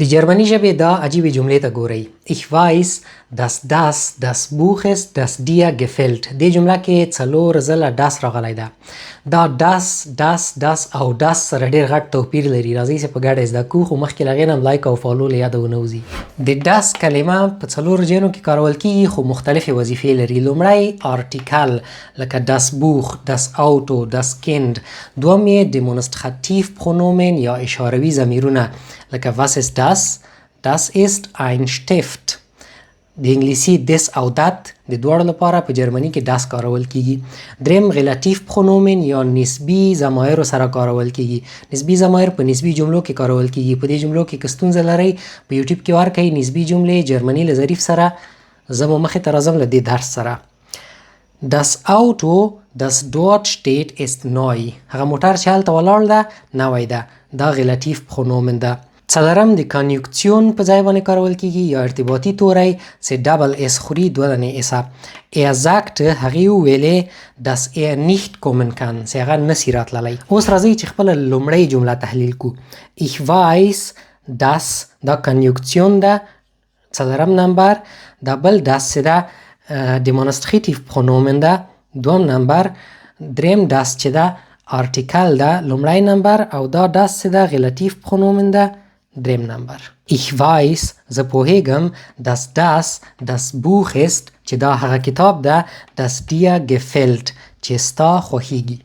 د جرمني ژبې دا عجیبې جملې ته ګورئ. Ich weiß, dass das Buch ist, das dir gefällt. دې جمله کې 4 ځله das راغلی ده. دا das او das سره ډېر غټ توپیر لري. راځئ چې په ګډه زده کړو، خو مخکې له هغې نه لایک او فالو له یاده ونه وځي. د das کلمه په 4 ځایونو کې کارول کېږي، خو مختلفې وظیفې لري. لومړی آرټیکل لکه das Buch، das Auto، das Kind. دوم یې demonstrativ pronomen یا اشاروي ضمیرونه لکه was ist das؟ Das ist ein Stift. د انګلیسي this او that د دواړو لپاره په جرمني کې das کارول کیږي. دریم relative pronomen یا نسبی ضمایر سره کارول کیږي. نسبی ضمایر په نسبی جملو کې کارول کیږي. په دې جملو کې که ستونزه لرئ په یوټیوب کې ورکئ نسبی جملې جرمني له ظریف سره. زه مو مخې ته راځم له دې درس سره. Das Auto, das dort steht, ist neu. هغه موټر چې هلته ولاړ ده نوی ده. دا relative pronomen ده. څلورم د کنیوکسیون په ځای باندې کارول کیږي یا ارتباطي توری چې ډبل اس خوري 2 دانې اسه. Er sagte هغې وویلې dass er nicht kommen kann چې هغه نسي راتللی. اوس راځئ چې خپله لومړۍ جمله تحلیل کړو. Ich weiß dass دا کنیوکسیون ده. څلورم نمبر دا بل das چې ده demonstrative pronomen ده. دوم نمبر. دریم das چې ده آرټیکل ده. لومړی نمبر او دا das چې ده relative pronomen ده. دریم نمبر. Ich weiß زه پوهیږم dass das Buch ist چې دا هغه کتاب ده das dir gefällt چې ستا خوښیږي.